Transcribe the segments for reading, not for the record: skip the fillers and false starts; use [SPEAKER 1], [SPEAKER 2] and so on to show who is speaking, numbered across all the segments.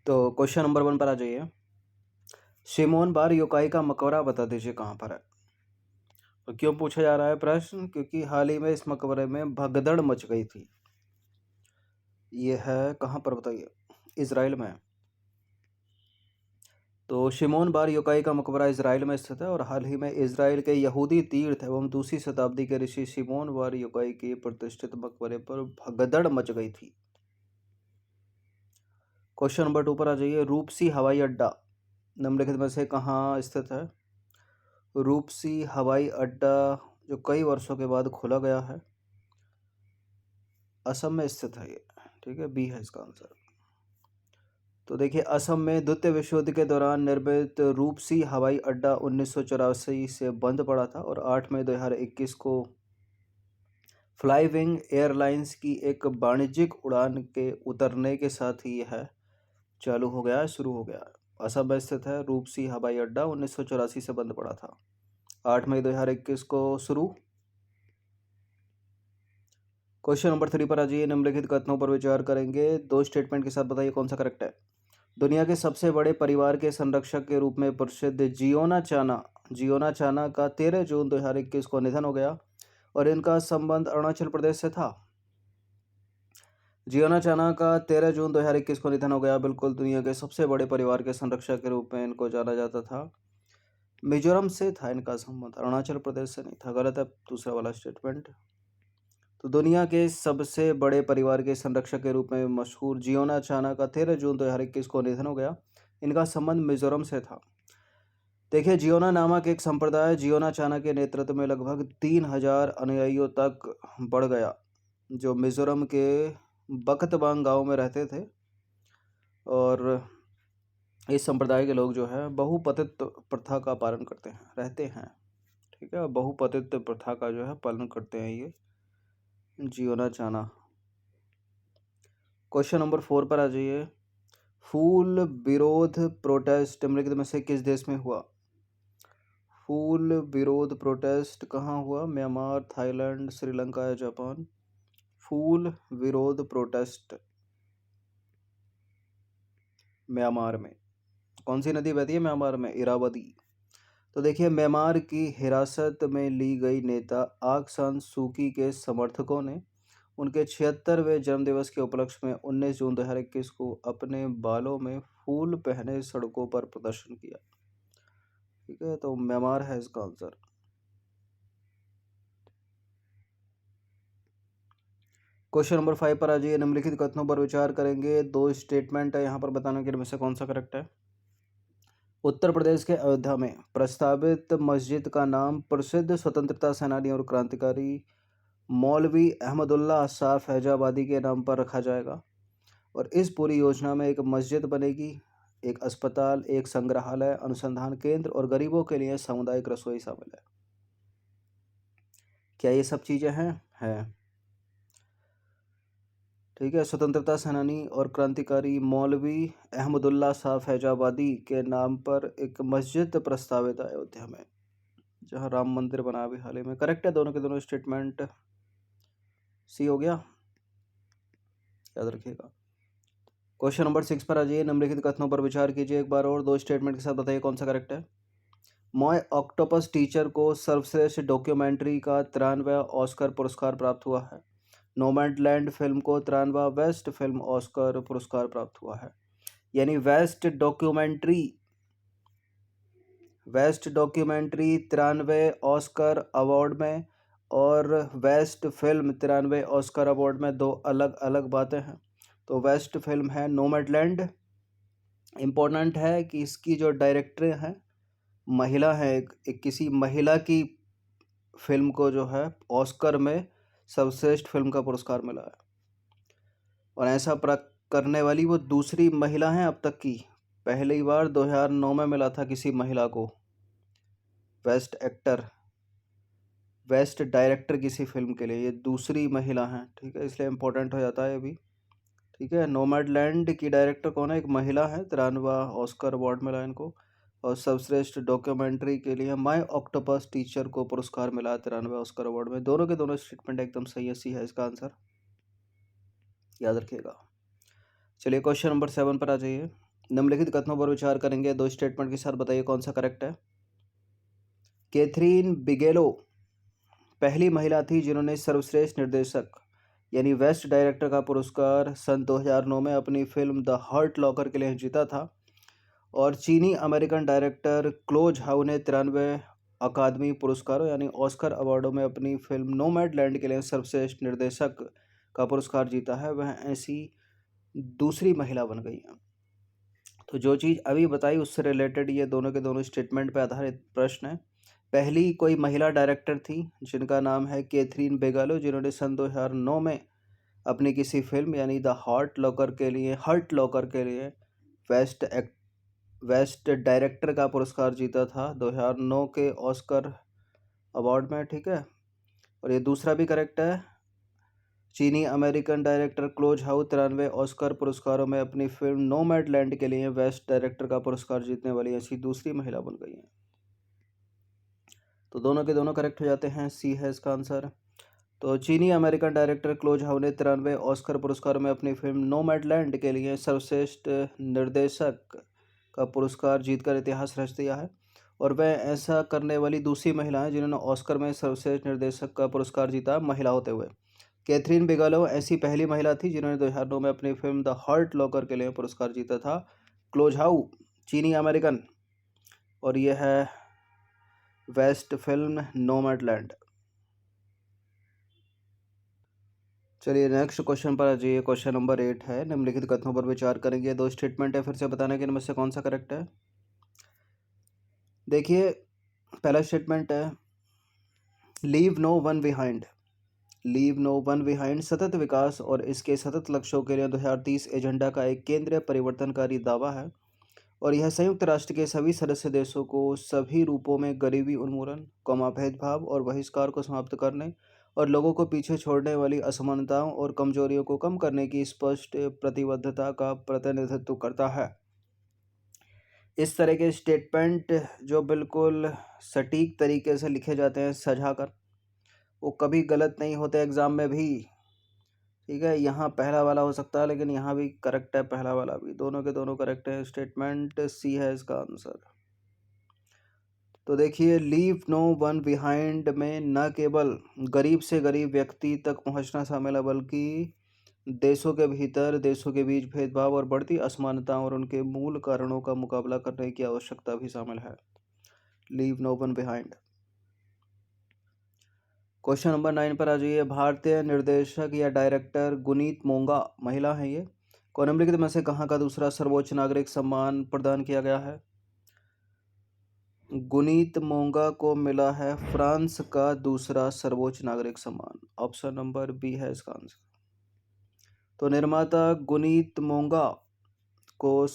[SPEAKER 1] तो question number 1 पर आ जाइए। सिमोन बार योकाई का मकबरा बता दीजिए कहाँ पर है। तो क्यों पूछा जा रहा है प्रश्न? क्योंकि हाल ही में इस मकबरे में भगदड़ मच गई थी। ये है कहाँ पर बताइए? इजराइल में। तो शिमोन बार योकाई का मकबरा इजराइल में स्थित है और हाल ही में इजराइल के यहूदी तीर्थ एवं दूसरी शताब्दी के ऋषि शिमोन बार योकाई के प्रतिष्ठित मकबरे पर भगदड़ मच गई थी। क्वेश्चन नंबर 2 पर आ जाइए। रूपसी हवाई अड्डा निम्नलिखित में से कहाँ स्थित है? रूपसी हवाई अड्डा जो कई वर्षों के बाद खोला गया है, असम में स्थित है ये। ठीक है, बी है इसका आंसर। तो देखिए, असम में द्वितीय विश्व युद्ध के दौरान निर्मित रूपसी हवाई अड्डा 1984 से बंद पड़ा था और 8 मई 2021 को फ्लाई विंग एयरलाइंस की एक वाणिज्यिक उड़ान के उतरने के साथ ही यह चालू हो गया, शुरू हो गया। असम में स्थित है रूपसी हवाई अड्डा, 1984 से बंद पड़ा था, 8 मई 2021 को शुरू। क्वेश्चन नंबर 3 पर आ जाइए। निम्नलिखित कथनों पर विचार करेंगे, दो स्टेटमेंट के साथ बताइए कौन सा करेक्ट है। दुनिया के सबसे बड़े परिवार के संरक्षक के रूप में प्रसिद्ध जियोना चाना का 13 जून 2021 को निधन हो गया और इनका संबंध अरुणाचल प्रदेश से था। जियोना चाना का 13 जून 2021 को निधन हो गया। बिल्कुल, दुनिया के सबसे बड़े परिवार के संरक्षक के रूप में इनको जाना जाता था। मिजोरम से था इनका संबंध, अरुणाचल प्रदेश से नहीं था। गलत है दूसरा वाला स्टेटमेंट। तो दुनिया के सबसे बड़े परिवार के संरक्षक के रूप में मशहूर जियोना चाना का 13 जून 2021 को निधन हो गया। इनका संबंध मिजोरम से था। देखिए, जियोना नामक एक संप्रदाय जियोना चाना के नेतृत्व में लगभग 3000 अनुयायियों तक बढ़ गया, जो मिजोरम के बकतबांग गांव में रहते थे। और इस संप्रदाय के लोग जो है बहुपतित प्रथा का पालन करते हैं, रहते हैं। ठीक है, बहुपतित प्रथा का जो है पालन करते हैं ये जियोना चाना। क्वेश्चन नंबर 4 पर आ जाइए। फूल विरोध प्रोटेस्ट निम्नलिखित में से किस देश में हुआ? फूल विरोध प्रोटेस्ट कहाँ हुआ? म्यांमार, थाईलैंड, श्रीलंका या जापान? फूल विरोध प्रोटेस्ट म्यांमार में। कौन सी नदी बहती है म्यांमार में? इरावदी। तो देखिए, म्यांमार की हिरासत में ली गई नेता आंग सान सूकी के समर्थकों ने उनके 76वें जन्मदिवस के उपलक्ष्य में 19 जून 2021 को अपने बालों में फूल पहने सड़कों पर प्रदर्शन किया। ठीक है, तो म्यांमार है इसका आंसर। क्वेश्चन नंबर 5 पर आ जाइए। निम्नलिखित कथनों पर विचार करेंगे, दो स्टेटमेंट है यहाँ पर बताने के, इनमें से कौन सा करेक्ट है। उत्तर प्रदेश के अयोध्या में प्रस्तावित मस्जिद का नाम प्रसिद्ध स्वतंत्रता सेनानी और क्रांतिकारी मौलवी अहमदुल्ला शाह फैजाबादी के नाम पर रखा जाएगा और इस पूरी योजना में एक मस्जिद बनेगी, एक अस्पताल, एक संग्रहालय, अनुसंधान केंद्र और गरीबों के लिए सामुदायिक रसोई शामिल है। क्या ये सब चीज़ें हैं? हैं। ठीक है, स्वतंत्रता सेनानी और क्रांतिकारी मौलवी अहमदुल्ला शाह फैजाबादी के नाम पर एक मस्जिद प्रस्तावित है अयोध्या में, जहाँ राम मंदिर बना अभी हाल ही में। करेक्ट है दोनों के दोनों स्टेटमेंट। सी हो गया, याद रखिएगा। क्वेश्चन नंबर 6 पर आ जाइए। निम्नलिखित कथनों पर विचार कीजिए एक बार और, दो स्टेटमेंट के साथ बताइए कौन सा करेक्ट है। माय ऑक्टोपस टीचर को सर्वश्रेष्ठ डॉक्यूमेंट्री का 93वां ऑस्कर पुरस्कार प्राप्त हुआ है। नोमैडलैंड फिल्म को 93वां बेस्ट फिल्म ऑस्कर पुरस्कार प्राप्त हुआ है। यानी बेस्ट डॉक्यूमेंट्री 93वें ऑस्कर अवार्ड में और बेस्ट फिल्म 93वें ऑस्कर अवार्ड में दो अलग अलग बातें हैं। तो बेस्ट फिल्म है नोमैडलैंड। इम्पोर्टेंट है कि इसकी जो डायरेक्टर हैं महिला है, एक किसी महिला की फिल्म को जो है ऑस्कर में सर्वश्रेष्ठ फिल्म का पुरस्कार मिला है और ऐसा करने वाली वो दूसरी महिला हैं अब तक की। पहली बार 2009 में मिला था किसी महिला को बेस्ट एक्टर, बेस्ट डायरेक्टर किसी फिल्म के लिए, ये दूसरी महिला हैं। ठीक है, इसलिए इम्पोर्टेंट हो जाता है अभी। ठीक है, नोमैडलैंड की डायरेक्टर कौन है? एक महिला है, 93वां ऑस्कर अवार्ड मिला इनको। और सर्वश्रेष्ठ डॉक्यूमेंट्री के लिए माय ऑक्टोपस टीचर को पुरस्कार मिला 93वें ऑस्कर अवार्ड में। दोनों के दोनों स्टेटमेंट एकदम सही है, सी है इसका आंसर, याद रखिएगा। चलिए क्वेश्चन नंबर 7 पर आ जाइए। निम्नलिखित कथनों पर विचार करेंगे, दो स्टेटमेंट के साथ बताइए कौन सा करेक्ट है। कैथरीन बिगेलो पहली महिला थी जिन्होंने सर्वश्रेष्ठ निर्देशक यानी बेस्ट डायरेक्टर का पुरस्कार सन 2009 में अपनी फिल्म द हर्ट लॉकर के लिए जीता था। और चीनी अमेरिकन डायरेक्टर क्लो झाओ ने 93 अकादमी पुरस्कारों यानी ऑस्कर अवार्डों में अपनी फिल्म नोमैडलैंड के लिए सर्वश्रेष्ठ निर्देशक का पुरस्कार जीता है। वह ऐसी दूसरी महिला बन गई है। तो जो चीज़ अभी बताई उससे रिलेटेड ये दोनों के दोनों स्टेटमेंट पर आधारित प्रश्न है। पहली कोई महिला डायरेक्टर थी जिनका नाम है कैथरीन बिगेलो, जिन्होंने सन 2009 में अपनी किसी फिल्म यानी द हर्ट लॉकर के लिए बेस्ट डायरेक्टर का पुरस्कार जीता था 2009 के ऑस्कर अवार्ड में। ठीक है, और ये दूसरा भी करेक्ट है। चीनी अमेरिकन डायरेक्टर क्लो झाओ 93 ऑस्कर पुरस्कारों में अपनी फिल्म नोमैडलैंड के लिए बेस्ट डायरेक्टर का पुरस्कार जीतने वाली ऐसी दूसरी महिला बन गई हैं। तो दोनों के दोनों करेक्ट हो जाते हैं, सी है इसका आंसर। तो चीनी अमेरिकन डायरेक्टर क्लो झाओ ने 93 ऑस्कर पुरस्कारों में अपनी फिल्म नोमैडलैंड के लिए सर्वश्रेष्ठ निर्देशक का पुरस्कार जीतकर इतिहास रच दिया है। और वह ऐसा करने वाली दूसरी महिला है जिन्होंने ऑस्कर में सर्वश्रेष्ठ निर्देशक का पुरस्कार जीता महिला होते हुए। कैथरीन बिगेलो ऐसी पहली महिला थी जिन्होंने 2009 में अपनी फिल्म द हर्ट लॉकर के लिए पुरस्कार जीता था। क्लो झाओ चीनी अमेरिकन, और यह है बेस्ट फिल्म नोमैडलैंड। चलिए नेक्स्ट क्वेश्चन पर आ जाइए। क्वेश्चन नंबर 8 है, निम्नलिखित कथनों पर विचार करेंगे। दो स्टेटमेंट है, फिर से बताना कि इनमें से कौन सा करेक्ट है। देखिए पहला स्टेटमेंट है leave no one behind. Leave no one behind सतत विकास और इसके सतत लक्ष्यों के लिए 2030 एजेंडा का एक केंद्रीय परिवर्तनकारी दावा है। और यह संयुक्त राष्ट्र के सभी सदस्य देशों को सभी रूपों में गरीबी उन्मूलन, भेदभाव और बहिष्कार को समाप्त करने और लोगों को पीछे छोड़ने वाली असमानताओं और कमजोरियों को कम करने की स्पष्ट प्रतिबद्धता का प्रतिनिधित्व करता है। इस तरह के स्टेटमेंट जो बिल्कुल सटीक तरीके से लिखे जाते हैं सजा कर, वो कभी गलत नहीं होते एग्ज़ाम में भी। ठीक है, यहाँ पहला वाला हो सकता है लेकिन यहाँ भी करेक्ट है, पहला वाला भी, दोनों के दोनों करेक्ट है। स्टेटमेंट सी है इसका आंसर। तो देखिए लीव नो वन बिहाइंड में न केवल गरीब से गरीब व्यक्ति तक पहुंचना शामिल है, बल्कि देशों के भीतर देशों के बीच भेदभाव और बढ़ती असमानताओं और उनके मूल कारणों का मुकाबला करने की आवश्यकता भी शामिल है। Leave no one behind. Question number 9 पर आ जाइए। भारतीय निर्देशक या डायरेक्टर गुनीत मोंगा महिला है ये, को निम्नलिखित में से कहाँ का दूसरा सर्वोच्च नागरिक सम्मान प्रदान किया गया है। गुनीत मोंगा को मिला है फ्रांस का दूसरा सर्वोच्च नागरिक सम्मान। ऑप्शन नंबर बी है इसका आंसर। तो निर्माता गुनीत मोंगा को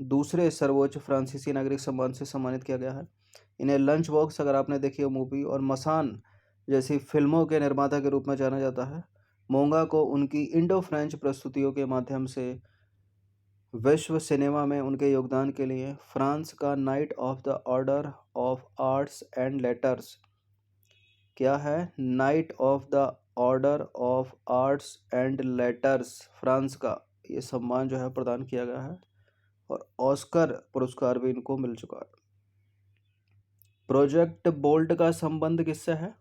[SPEAKER 1] दूसरे सर्वोच्च फ्रांसीसी नागरिक सम्मान से सम्मानित किया गया है। इन्हें लंच बॉक्स, अगर आपने देखी हो मूवी, और मसान जैसी फिल्मों के निर्माता के रूप में जाना जाता है। मोंगा को उनकी इंडो फ्रेंच प्रस्तुतियों के माध्यम से विश्व सिनेमा में उनके योगदान के लिए फ्रांस का night of the order of arts and letters, क्या है, night of the order of arts and letters, France का ये सम्मान जो है प्रदान किया गया है। और ऑस्कर पुरस्कार भी इनको मिल चुका है। प्रोजेक्ट बोल्ट का संबंध किससे है,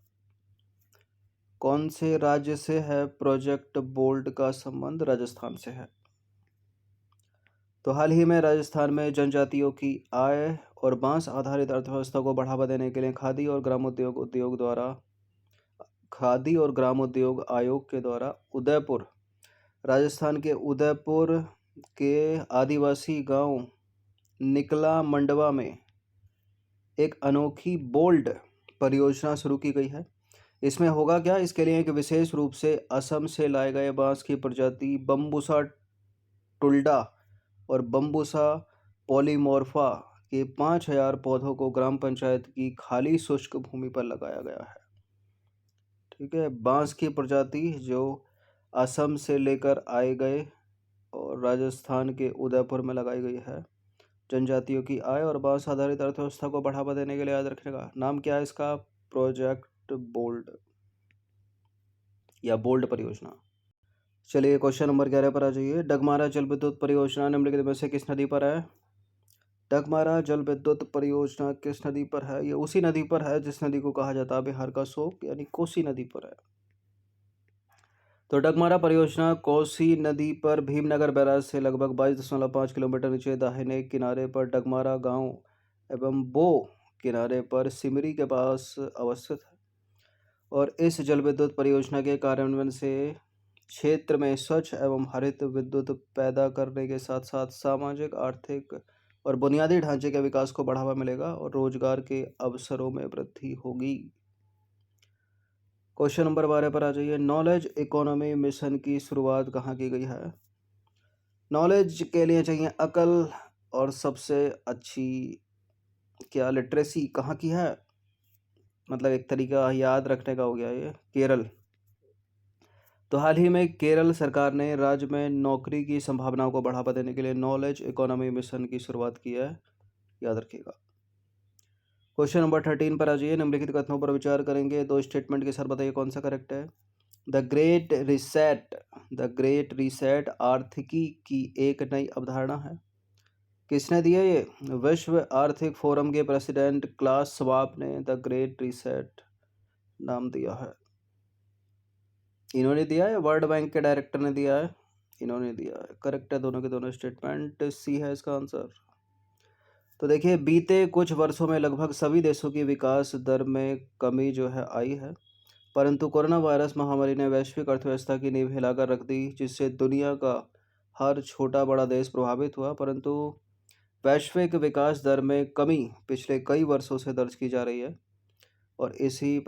[SPEAKER 1] कौन से राज्य से है प्रोजेक्ट बोल्ट का संबंध? राजस्थान से है। तो हाल ही में राजस्थान में जनजातियों की आय और बांस आधारित अर्थव्यवस्था को बढ़ावा देने के लिए खादी और ग्रामोद्योग आयोग के द्वारा राजस्थान के उदयपुर के आदिवासी गांव निकला मंडवा में एक अनोखी बोल्ट परियोजना शुरू की गई है। इसमें होगा क्या, इसके लिए एक विशेष रूप से असम से लाए गए बांस की प्रजाति बम्बूसा टुल्डा और बम्बूसा पॉलीमोर्फा के 5000 पौधों को ग्राम पंचायत की खाली शुष्क भूमि पर लगाया गया है। ठीक है, बांस की प्रजाति जो असम से लेकर आए गए और राजस्थान के उदयपुर में लगाई गई है। जनजातियों की आय और बांस आधारित अर्थव्यवस्था को बढ़ावा देने के लिए याद रखने का नाम क्या है इसका, प्रोजेक्ट बोल्ड या बोल्ड परियोजना। चलिए क्वेश्चन नंबर 11 पर आ जाइए। डगमारा जल विद्युत परियोजना निम्नलिखित में से किस नदी पर है? डगमारा जल विद्युत परियोजना किस नदी पर है? ये उसी नदी पर है जिस नदी को कहा जाता है बिहार का शोक, यानी कोसी नदी पर है। तो डगमारा परियोजना कोसी नदी पर भीमनगर बैराज से लगभग 22.5 किलोमीटर नीचे दाहिने किनारे पर डगमारा गांव एवं बो किनारे पर सिमरी के पास अवस्थित है और इस जल विद्युत परियोजना के कार्यान्वयन से क्षेत्र में स्वच्छ एवं हरित विद्युत पैदा करने के साथ साथ सामाजिक, आर्थिक और बुनियादी ढांचे के विकास को बढ़ावा मिलेगा और रोजगार के अवसरों में वृद्धि होगी। क्वेश्चन नंबर 12 पर आ जाइए। नॉलेज इकोनॉमी मिशन की शुरुआत कहाँ की गई है? नॉलेज के लिए चाहिए अकल और सबसे अच्छी क्या लिटरेसी कहाँ की है? मतलब एक तरीका याद रखने का हो गया ये, केरल। तो हाल ही में केरल सरकार ने राज्य में नौकरी की संभावनाओं को बढ़ावा देने के लिए नॉलेज इकोनॉमी मिशन की शुरुआत की है, याद रखिएगा। क्वेश्चन नंबर 13 पर आ जाइए। निम्नलिखित कथनों पर विचार करेंगे, दो स्टेटमेंट के साथ बताइए कौन सा करेक्ट है। द ग्रेट रीसेट आर्थिकी की एक नई अवधारणा है। किसने दिया ये? विश्व आर्थिक फोरम के प्रेसिडेंट क्लास श्वाब ने द ग्रेट रीसेट नाम दिया है। इन्होंने दिया है, वर्ल्ड बैंक के डायरेक्टर ने दिया है? इन्होंने दिया है। करेक्ट है दोनों के दोनों स्टेटमेंट, सी है इसका आंसर। तो देखिए, बीते कुछ वर्षों में लगभग सभी देशों की विकास दर में कमी जो है आई है, परंतु कोरोना वायरस महामारी ने वैश्विक अर्थव्यवस्था की नींव हिलाकर रख दी, जिससे दुनिया का हर छोटा बड़ा देश प्रभावित हुआ। परंतु वैश्विक विकास दर में कमी पिछले कई वर्षों से दर्ज की जा रही है और इसी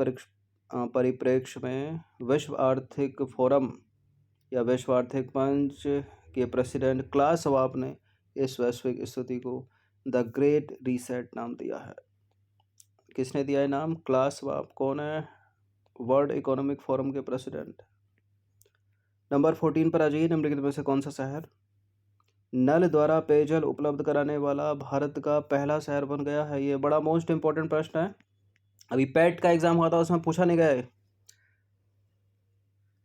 [SPEAKER 1] परिप्रेक्ष्य में विश्व आर्थिक फोरम या विश्व आर्थिक मंच के प्रेसिडेंट क्लास श्वाब ने इस वैश्विक स्थिति को द ग्रेट रीसेट नाम दिया है। किसने दिया है नाम? Class Schwab. कौन है? वर्ल्ड इकोनॉमिक फोरम के प्रेसिडेंट। नंबर 14 पर आ जाइए। निम्नलिखित में से कौन सा शहर नल द्वारा पेयजल उपलब्ध कराने वाला भारत का पहला शहर बन गया है? ये बड़ा मोस्ट इंपॉर्टेंट प्रश्न है, अभी पैट का एग्जाम हुआ था उसमें पूछा नहीं गया है।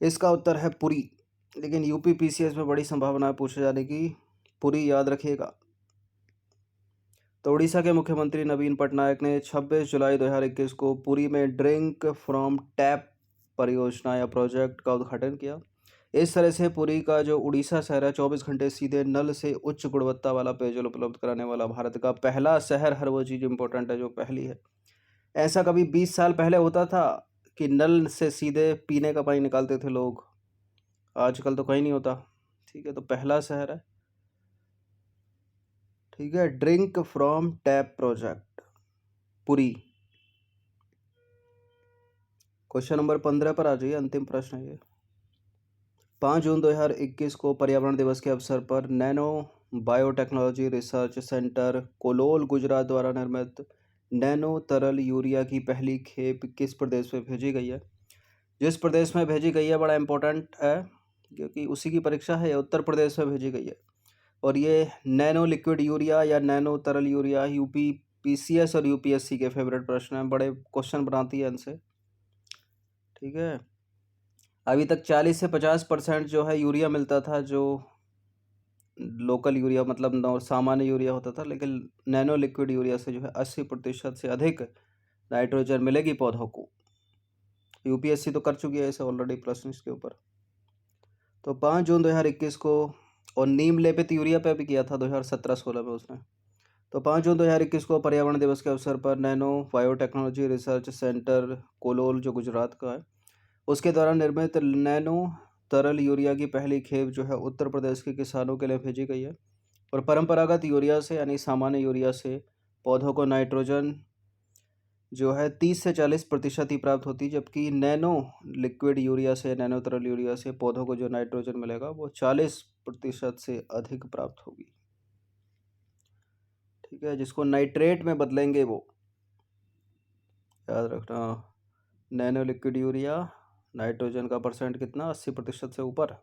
[SPEAKER 1] इसका उत्तर है पुरी, लेकिन यूपी पीसीएस में बड़ी संभावना है पूछे जाने की। पुरी याद रखिएगा। तो उड़ीसा के मुख्यमंत्री नवीन पटनायक ने 26 जुलाई 2021 को पुरी में ड्रिंक फ्रॉम टैप परियोजना या प्रोजेक्ट का उद्घाटन किया। इस तरह से पुरी का जो उड़ीसा शहर है 24 घंटे सीधे नल से उच्च गुणवत्ता वाला पेयजल उपलब्ध कराने वाला भारत का पहला शहर। हर वो चीज़ इंपॉर्टेंट है जो पहली है। ऐसा कभी 20 साल पहले होता था कि नल से सीधे पीने का पानी निकालते थे लोग, आजकल तो कहीं नहीं होता। ठीक है, तो पहला शहर है। ठीक है, drink from tap project Puri. Question number 15 पर आ जाइए, अंतिम प्रश्न है ये। 5 जून 2021 को पर्यावरण दिवस के अवसर पर nano biotechnology research centre Kalol Gujarat द्वारा निर्मित नैनो तरल यूरिया की पहली खेप किस प्रदेश में भेजी गई है? जिस प्रदेश में भेजी गई है बड़ा इंपॉर्टेंट है, क्योंकि उसी की परीक्षा है। उत्तर प्रदेश में भेजी गई है और ये नैनो लिक्विड यूरिया या नैनो तरल यूरिया यूपी पीसीएस और यूपीएससी के फेवरेट प्रश्न हैं, बड़े क्वेश्चन बनाती है इनसे। ठीक है, अभी तक 40 से 50% जो है यूरिया मिलता था, जो लोकल यूरिया मतलब सामान्य यूरिया होता था, लेकिन नैनो लिक्विड यूरिया से जो है 80% से अधिक नाइट्रोजन मिलेगी पौधों को। यूपीएससी तो कर चुकी है इसे ऑलरेडी प्रश्न इसके ऊपर। तो 5 जून 2021 को, और नीम लेपित यूरिया पे भी किया था 2017-16 में उसने। तो 5 जून 2021 को पर्यावरण दिवस के अवसर पर नैनो बायोटेक्नोलॉजी रिसर्च सेंटर कोलोल जो गुजरात का है, उसके द्वारा निर्मित नैनो तरल यूरिया की पहली खेप जो है उत्तर प्रदेश के किसानों के लिए भेजी गई है। और परंपरागत यूरिया से यानी सामान्य यूरिया से पौधों को नाइट्रोजन जो है 30 से 40% ही प्राप्त होती है, जबकि नैनो लिक्विड यूरिया से, नैनो तरल यूरिया से पौधों को जो नाइट्रोजन मिलेगा वो 40% से अधिक प्राप्त होगी। ठीक है, जिसको नाइट्रेट में बदलेंगे वो याद रखना। नैनो लिक्विड यूरिया नाइट्रोजन का परसेंट कितना? 80% से ऊपर।